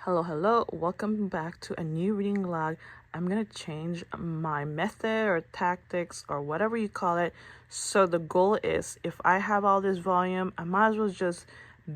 Hello, welcome back to a new reading log. I'm gonna change my method or tactics or whatever you call it. So the goal is, if I have all this volume, I might as well just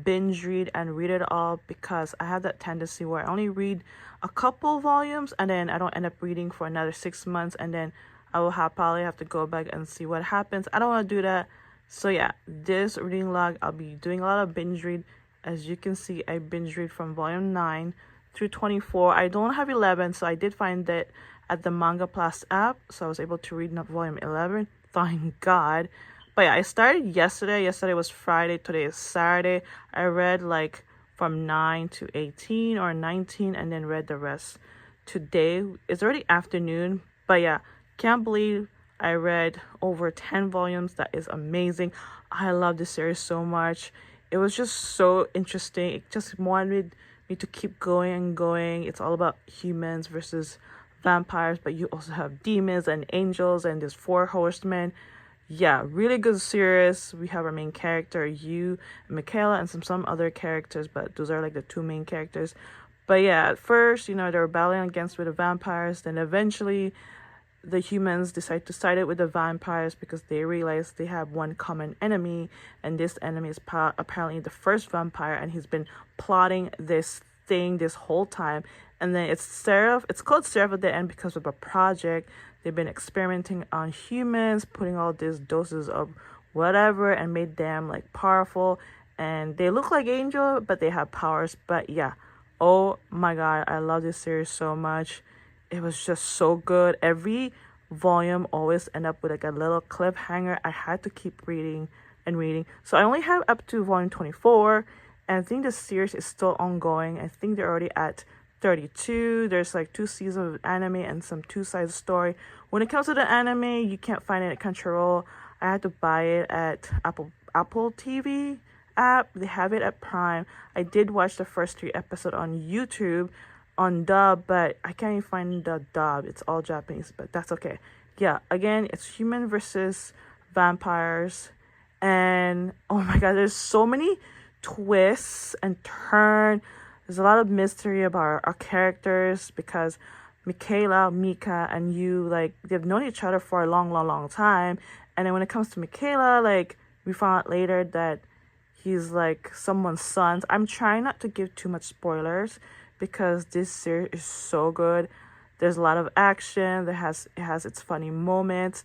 binge read and read it all, because I have that tendency where I only read a couple volumes and then I don't end up reading for another 6 months, and then I will probably have to go back and see what happens. I don't want to do that. So yeah, this reading log, I'll be doing a lot of binge read. As you can see, I binge read from volume 9 through 24. I don't have 11, so I did find that at the Manga Plus app, so I was able to read volume 11. Thank God. But yeah, I started yesterday. Yesterday was Friday. Today is Saturday. I read like from 9 to 18 or 19 and then read the rest. Today it's already afternoon, but yeah, can't believe I read over 10 volumes. That is amazing. I love this series so much. It was just so interesting. It just wanted me to keep going and going. It's all about humans versus vampires, but you also have demons and angels and there's 4 horsemen. Yeah, really good series. We have our main character, you, and Michaela, and some other characters, but those are like the 2 main characters. But yeah, at first, they're battling against with the vampires. Then eventually the humans decide to side it with the vampires because they realize they have one common enemy, and this enemy is apparently the first vampire, and he's been plotting this thing this whole time. And then it's called Seraph at the end because of a project. They've been experimenting on humans, putting all these doses of whatever, and made them like powerful, and they look like angels, but they have powers. But yeah, oh my god, I love this series so much. It was just so good. Every volume always end up with like a little cliffhanger. I had to keep reading and reading. So I only have up to volume 24. And I think the series is still ongoing. I think they're already at 32. There's like 2 seasons of anime and some 2-side story. When it comes to the anime, you can't find it at Crunchyroll. I had to buy it at Apple TV app. They have it at Prime. I did watch the first 3 episodes on YouTube on dub, but I can't even find the dub. It's all Japanese, but that's okay. Yeah, again, it's human versus vampires, and oh my god, there's so many twists and turn. There's a lot of mystery about our characters, because Michaela, Mika, and you, like, they've known each other for a long time. And then when it comes to Michaela, like, we found out later that he's like someone's son. I'm trying not to give too much spoilers because this series is so good. There's a lot of action. It has its funny moments.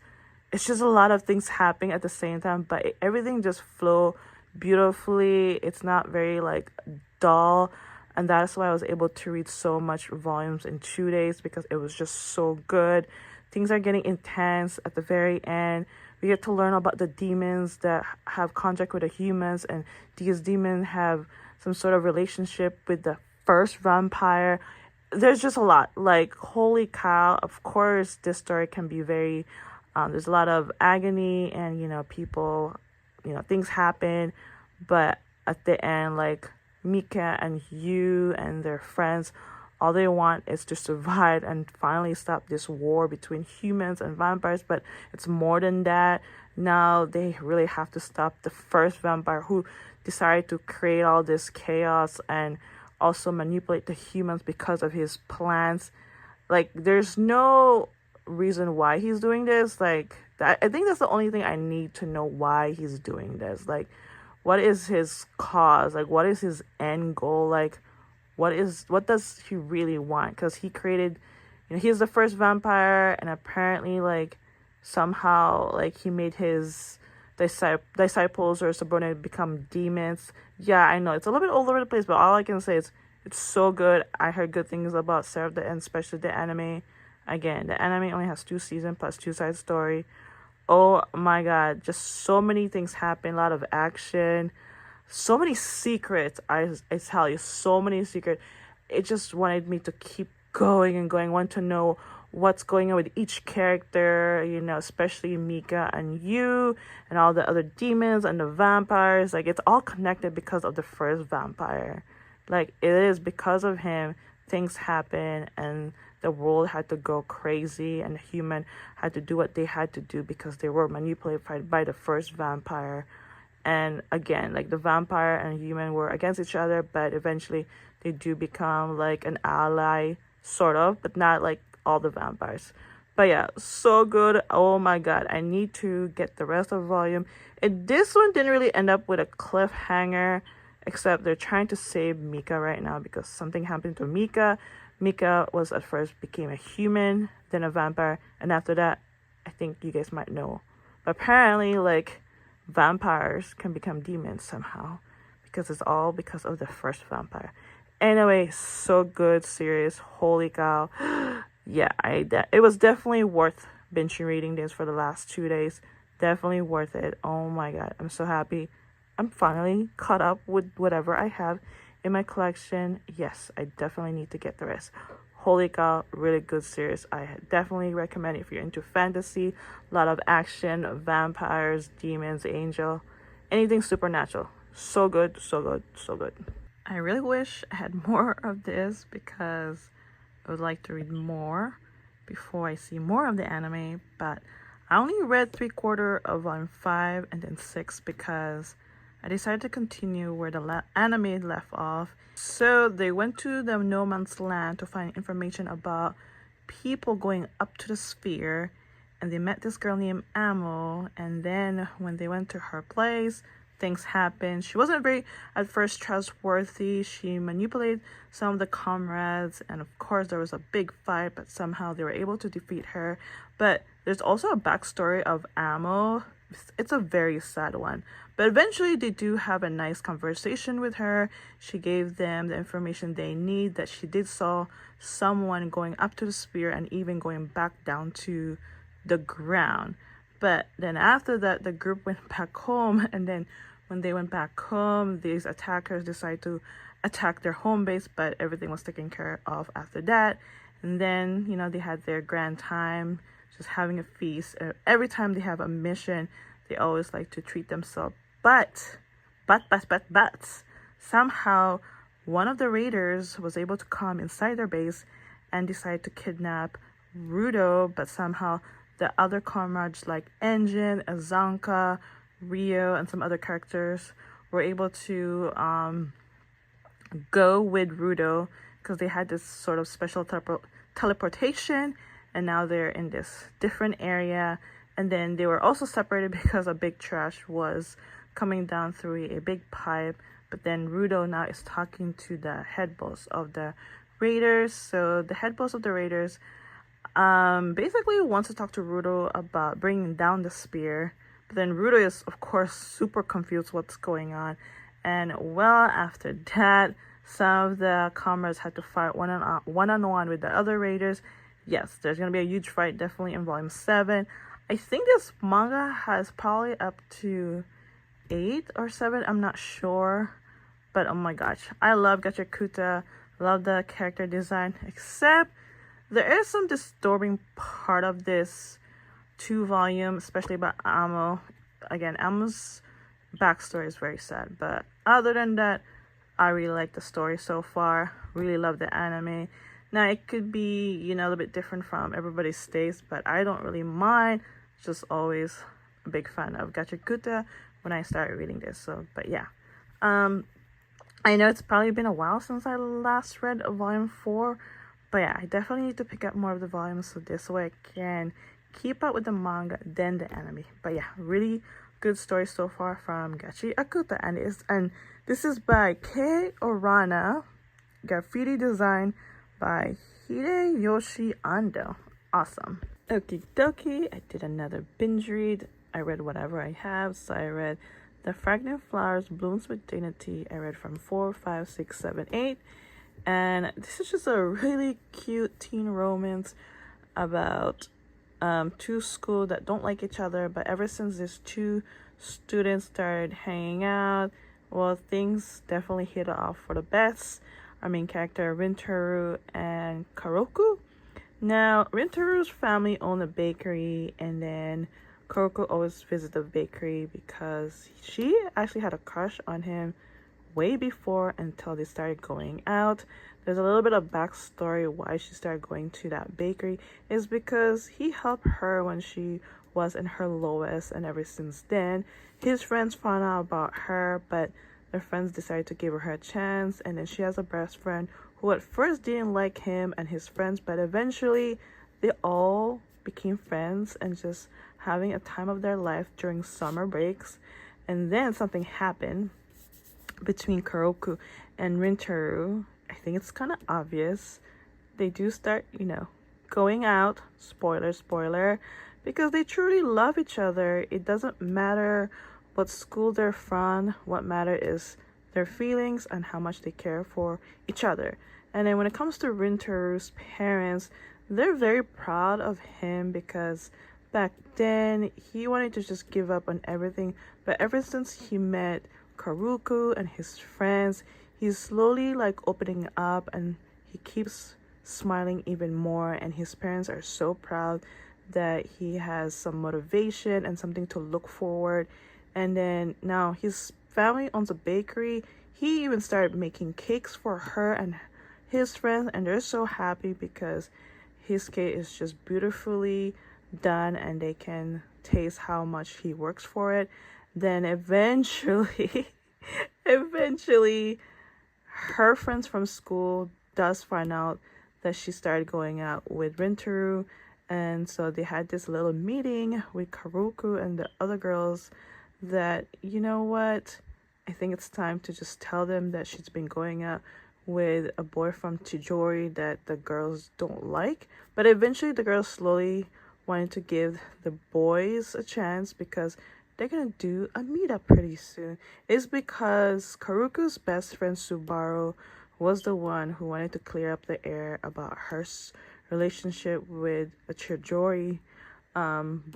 It's just a lot of things happening at the same time, but everything just flow beautifully. It's not very like dull, and that's why I was able to read so much volumes in 2 days, because it was just so good. Things are getting intense at the very end. We get to learn about the demons that have contact with the humans, and these demons have some sort of relationship with the first vampire. There's just a lot. Like, holy cow. Of course, this story can be very there's a lot of agony, and people, things happen, but at the end, like, Mika and you and their friends, all they want is to survive and finally stop this war between humans and vampires. But it's more than that. Now they really have to stop the first vampire, who decided to create all this chaos and also manipulate the humans because of his plans. Like, there's no reason why he's doing this. Like, that, I think that's the only thing I need to know, why he's doing this. Like, what is his cause? Like, what is his end goal? Like, what does he really want? Because he created, he's the first vampire, and apparently, like, somehow, like, he made his disciples or subordinates become demons. Yeah, I know it's a little bit all over the place, but all I can say is it's so good. I heard good things about Seraph the End, especially the anime. Again, the anime only has 2 seasons plus 2-side story. Oh my god, just so many things happen. A lot of action, so many secrets. I tell you, so many secrets. It just wanted me to keep going and going. Want to know what's going on with each character, especially Mika and you and all the other demons and the vampires. Like, it's all connected because of the first vampire. Like, it is because of him things happen, and the world had to go crazy, and the human had to do what they had to do because they were manipulated by the first vampire. And again, like the vampire and human were against each other, but eventually they do become like an ally, sort of, but not like all the vampires. But yeah, so good. Oh my god, I need to get the rest of the volume. This one didn't really end up with a cliffhanger, except they're trying to save Mika right now because something happened to Mika. Mika was at first became a human, then a vampire, and after that, I think you guys might know. But apparently, like, vampires can become demons somehow because it's all because of the first vampire. Anyway, so good series. Holy cow. Yeah, it was definitely worth binge reading this for the last 2 days. Definitely worth it. Oh my god, I'm so happy. I'm finally caught up with whatever I have in my collection. Yes, I definitely need to get the rest. Holy cow, really good series. I definitely recommend it if you're into fantasy, a lot of action, vampires, demons, angel, anything supernatural. So good, so good, so good. I really wish I had more of this because I would like to read more before I see more of the anime, but I only read 3/4 of volume 5 and then 6 because I decided to continue where the anime left off. So they went to the no man's land to find information about people going up to the sphere, and they met this girl named Amo, and then when they went to her place, things happened. She wasn't very at first trustworthy. She manipulated some of the comrades, and of course there was a big fight, but somehow they were able to defeat her. But there's also a backstory of Amo. It's a very sad one, but eventually they do have a nice conversation with her. She gave them the information they need, that she did saw someone going up to the sphere and even going back down to the ground. But then after that, the group went back home, and then when they went back home, these attackers decided to attack their home base, but everything was taken care of after that. And then, you know, they had their grand time, just having a feast. Every time they have a mission, they always like to treat themselves. But, somehow, one of the raiders was able to come inside their base and decide to kidnap Rudo, but somehow the other comrades like Engine, Azanka, Rio, and some other characters were able to go with Rudo because they had this sort of special teleportation, and now they're in this different area. And then they were also separated because a big trash was coming down through a big pipe. But then Rudo now is talking to the head boss of the raiders. So the head boss of the raiders basically wants to talk to Rudo about bringing down the spear. But then Rudo is, of course, super confused what's going on. And well, after that, some of the comrades had to fight one-on-one with the other raiders. Yes, there's going to be a huge fight, definitely in volume 7. I think this manga has probably up to 8 or 7. I'm not sure. But oh my gosh, I love Gachakuta. Love the character design. Except there is some disturbing part of this 2-volume, especially about Amo. Again, Amo's backstory is very sad. But other than that, I really like the story so far. Really love the anime. Now, it could be, you know, a little bit different from everybody's taste, but I don't really mind. Just always a big fan of Gachakuta when I started reading this. So, but yeah. I know it's probably been a while since I last read volume 4. But yeah, I definitely need to pick up more of the volumes so this way I can keep up with the manga, then the anime. But yeah, really good story so far from Gachakuta. And this is by Kei Orana. Graffiti design by Hideyoshi Ando. Awesome. Okie dokie, I did another binge read. I read whatever I have. So I read The Fragrant Flowers Blooms with Dignity. I read from 4, 5, 6, 7, 8. And this is just a really cute teen romance about two schools that don't like each other. But ever since these two students started hanging out, well, things definitely hit off for the best. Our main character, Rintaru and Karoku. Now, Rintaru's family owned a bakery, and then Karoku always visits the bakery because she actually had a crush on him way before until they started going out. There's a little bit of backstory why she started going to that bakery is because he helped her when she was in her lowest, and ever since then, his friends found out about her, but their friends decided to give her a chance. And then she has a best friend who at first didn't like him and his friends, but eventually they all became friends and just having a time of their life during summer breaks. And then something happened between Karoku and Rintaru. I think it's kind of obvious. They do start, going out. Spoiler, spoiler. Because they truly love each other. It doesn't matter what school they're from. What matters is their feelings and how much they care for each other. And then when it comes to Rintaru's parents, they're very proud of him because back then he wanted to just give up on everything. But ever since he met Karuku and his friends, he's slowly opening up, and he keeps smiling even more, and his parents are so proud that he has some motivation and something to look forward. And then now his family owns a bakery. He even started making cakes for her and his friends, and they're so happy because his cake is just beautifully done and they can taste how much he works for it. Then eventually her friends from school does find out that she started going out with Rintaru, and so they had this little meeting with Karuku and the other girls that, you know what, I think it's time to just tell them that she's been going out with a boy from Chijori that the girls don't like. But eventually the girls slowly wanted to give the boys a chance because they're gonna do a meetup pretty soon. It's because Karuku's best friend Subaru was the one who wanted to clear up the air about her relationship with a Chijori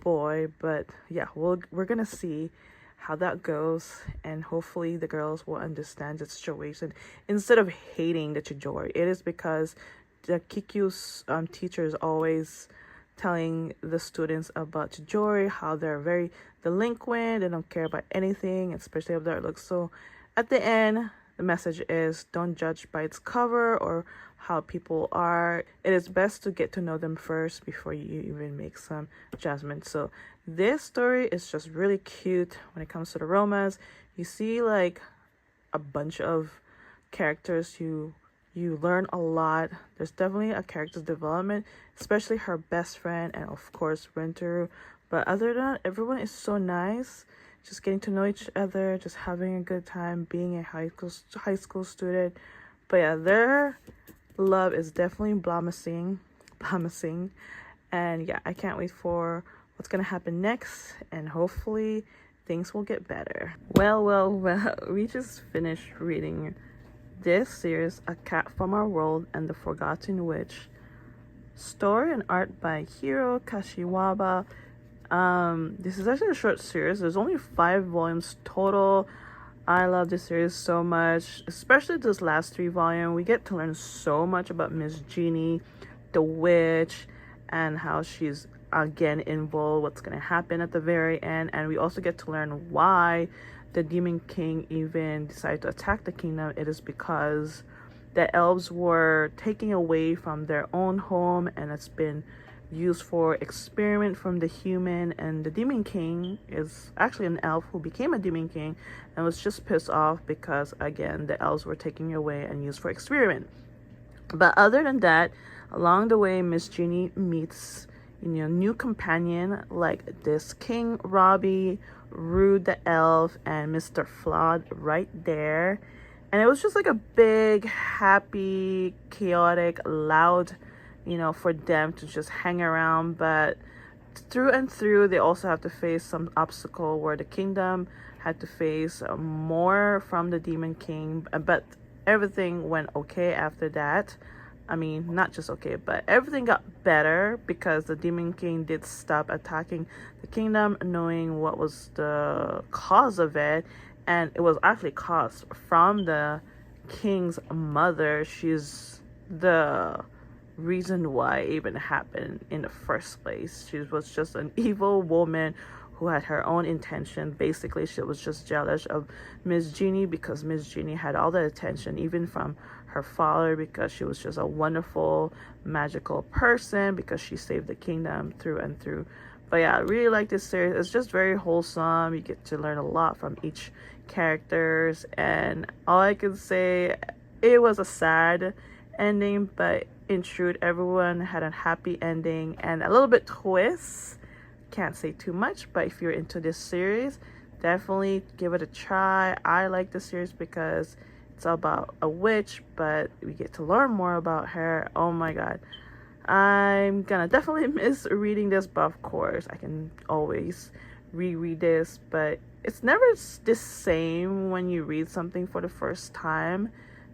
boy. But yeah, we're gonna see how that goes, and hopefully the girls will understand the situation instead of hating the Chijori. It is because the Kikyu's teacher is always telling the students about Chijori, how they're very delinquent, they don't care about anything, especially of their looks. So at the end, the message is don't judge by its cover or how people are. It is best to get to know them first before you even make some judgment. So this story is just really cute when it comes to the romance. You see a bunch of characters, you learn a lot. There's definitely a character development, especially her best friend and of course Rintaru. But other than that, everyone is so nice, just getting to know each other, just having a good time, being a high school student. But yeah, their love is definitely promising. And yeah, I can't wait for what's gonna happen next, and hopefully things will get better. Well, we just finished reading this series, A Cat from Our World and the Forgotten Witch. Story and art by Hiro Kashiwaba. This is actually a short series. There's only 5 volumes total. I love this series so much, especially this last 3 volumes. We get to learn so much about Miss Jeannie, the witch, and how she's again involved, what's going to happen at the very end. And we also get to learn why the Demon King even decided to attack the kingdom. It is because the elves were taken away from their own home, and it's been used for experiment from the human. And the Demon King is actually an elf who became a Demon King and was just pissed off because again the elves were taken away and used for experiment. But other than that, along the way Miss Jeannie meets new companion like this King Robbie, Rude the elf, and Mr. Flawed right there. And it was just a big, happy, chaotic, loud, for them to just hang around. But through and through, they also have to face some obstacle where the kingdom had to face more from the Demon King. But everything went okay after that. I mean, not just okay, but everything got better because the Demon King did stop attacking the kingdom, knowing what was the cause of it. And it was actually caused from the king's mother. She's the reason why it even happened in the first place. She was just an evil woman who had her own intention. Basically, she was just jealous of Miss Jeannie because Miss Jeannie had all the attention, even from her father, because she was just a wonderful magical person, because she saved the kingdom through and through. But yeah, I really like this series. It's just very wholesome. You get to learn a lot from each characters, and all I can say, it was a sad ending, but in truth, everyone had a happy ending and a little bit twist. Can't say too much, but if you're into this series, definitely give it a try. I like the series because it's about a witch, but we get to learn more about her. Oh my god, I'm gonna definitely miss reading this, but of course I can always reread this. But it's never the same when you read something for the first time,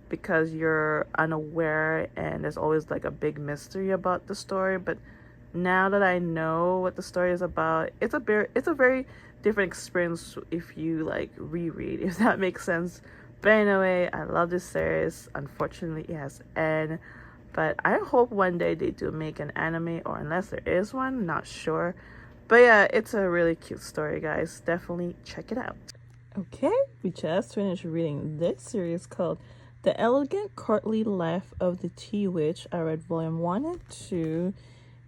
because you're unaware and there's always like a big mystery about the story. But now that I know what the story is about, it's a very different experience if you like reread, if that makes sense. But anyway, I love this series. Unfortunately, it has ended, but I hope one day they do make an anime, or unless there is one, not sure. But yeah, it's a really cute story, guys. Definitely check it out. Okay, we just finished reading this series called The Elegant Courtly Life of the Tea Witch. I read volume 1 and 2.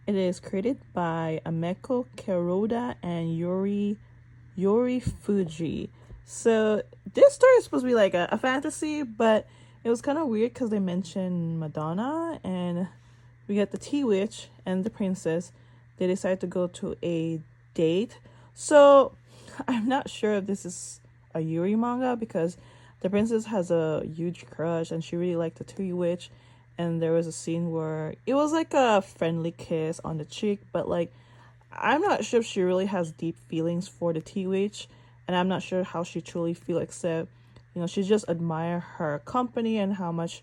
It is created by Ameko Kuroda and Yori Fuji. So this story is supposed to be like a fantasy, but it was kind of weird because they mentioned Madonna, and we got the tea witch and the princess. They decided to go to a date. So I'm not sure if this is a Yuri manga, because the princess has a huge crush and she really liked the tea witch. And there was a scene where it was like a friendly kiss on the cheek, but like I'm not sure if she really has deep feelings for the tea witch, and I'm not sure how she truly feels, except she just admire her company and how much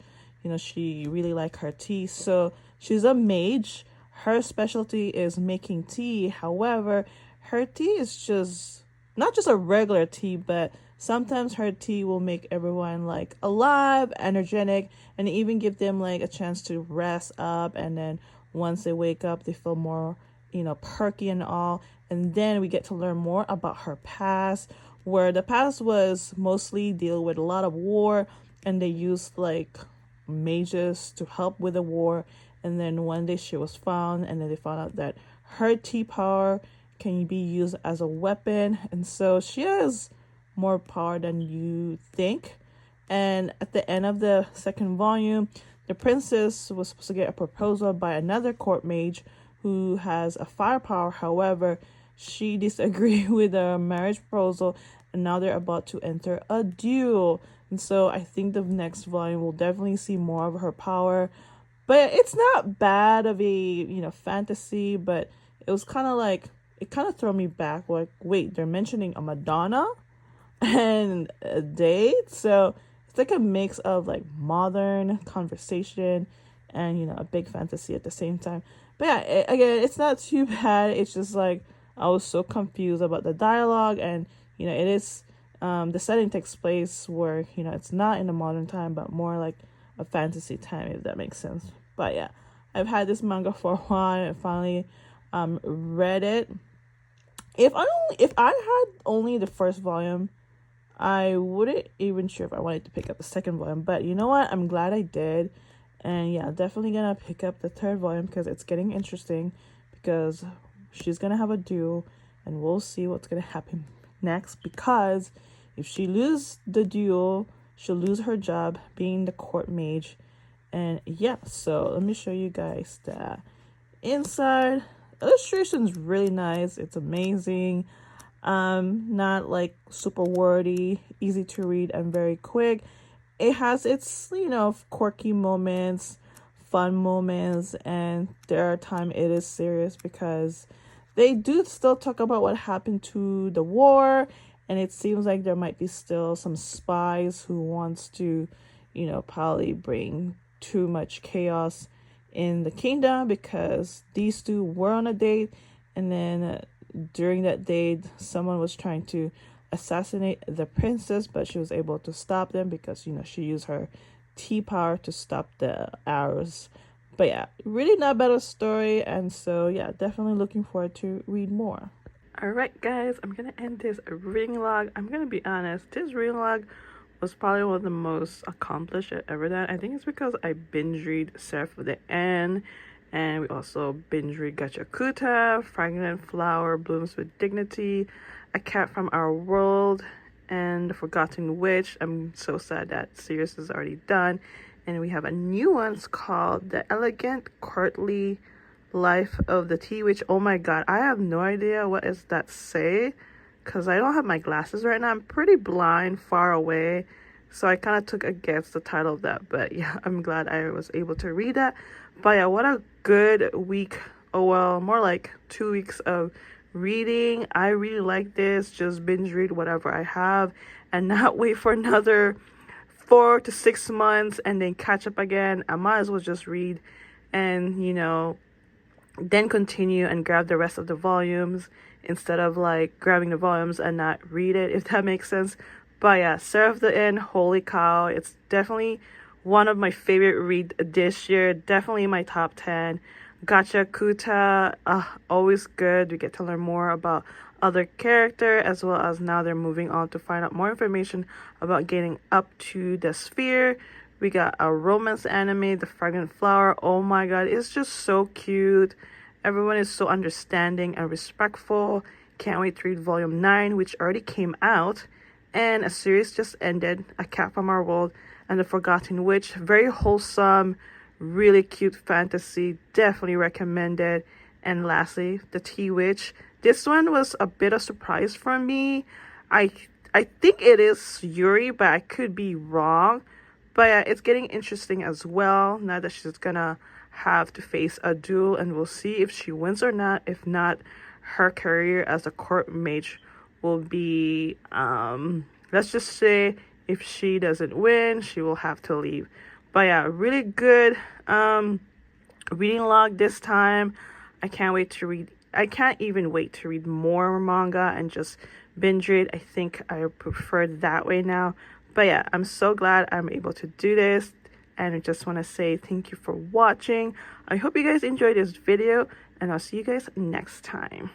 she really like her tea. So she's a mage. Her specialty is making tea. However, her tea is just not just a regular tea, but sometimes her tea will make everyone like alive, energetic, and even give them like a chance to rest up. And then once they wake up, they feel more, perky and all. And then we get to learn more about her past, where the past was mostly deal with a lot of war, and they used like mages to help with the war. And then one day she was found, and then they found out that her tea power can be used as a weapon, and so she has more power than you think. And at the end of the second volume, the princess was supposed to get a proposal by another court mage who has a firepower. However, she disagreed with the marriage proposal, and now they're about to enter a duel. And so I think the next volume will definitely see more of her power. But it's not bad of a fantasy, but it was kind of like, it kind of threw me back, like, wait, they're mentioning a Madonna and a date? So it's like a mix of like modern conversation and a big fantasy at the same time. But yeah, again, it's not too bad. It's just like I was so confused about the dialogue, and it is the setting takes place where it's not in the modern time, but more like a fantasy time, if that makes sense. But yeah, I've had this manga for a while, and finally read it. If I had only the first volume, I wouldn't even sure if I wanted to pick up the second volume. But you know what? I'm glad I did. And yeah, definitely gonna pick up the third volume because it's getting interesting, because she's gonna have a duel and we'll see what's gonna happen next. Because if she loses the duel, she'll lose her job being the court mage. And yeah, so let me show you guys the inside. Illustration's really nice. It's amazing. Not like super wordy, easy to read, and very quick. It has its quirky moments, fun moments, and there are times it is serious, because they do still talk about what happened to the war, and it seems like there might be still some spies who wants to probably bring too much chaos in the kingdom, because these two were on a date, and then during that date someone was trying to assassinate the princess, but she was able to stop them because she used her tea power to stop the arrows. But yeah, really not bad a story, and so yeah, definitely looking forward to read more. All right, guys, I'm gonna end this reading log. I'm gonna be honest, this reading log was probably one of the most accomplished I've ever done. I think it's because I binge read Surf of the End, And we also binge read Gachakuta, Fragrant Flower Blooms with Dignity, A Cat from Our World, and The Forgotten Witch. I'm so sad that series is already done. And we have a new one called The Elegant Courtly Life of the Tea Witch. Oh my god, I have no idea what does that say, because I don't have my glasses right now. I'm pretty blind, far away. So I kind of took against the title of that. But yeah, I'm glad I was able to read that. But yeah, what a good week. Oh well, more like 2 weeks of reading. I really like this. Just binge read whatever I have and not wait for another 4 to 6 months and then catch up again. I might as well just read and, then continue and grab the rest of the volumes instead of like grabbing the volumes and not read it, if that makes sense. But yeah, Seraph the Inn, holy cow, it's definitely one of my favorite read this year. Definitely my top 10. Gachakuta, always good. We get to learn more about other character, as well as now they're moving on to find out more information about getting up to the sphere. We got a romance anime, The Fragrant Flower. Oh my god, it's just so cute. Everyone is so understanding and respectful. Can't wait to read volume 9, which already came out. And a series just ended, A Cat from Our World and The Forgotten Witch. Very wholesome, really cute fantasy. Definitely recommended. And lastly, The Tea Witch. This one was a bit of surprise for me. I think it is Yuri, but I could be wrong. But yeah, it's getting interesting as well. Now that she's gonna have to face a duel, and we'll see if she wins or not. If not, her career as a court mage will be, let's just say if she doesn't win, she will have to leave. But yeah, really good reading log this time. I can't even wait to read more manga and just binge read. I think I prefer that way now. But yeah, I'm so glad I'm able to do this. And I just want to say thank you for watching. I hope you guys enjoyed this video, and I'll see you guys next time.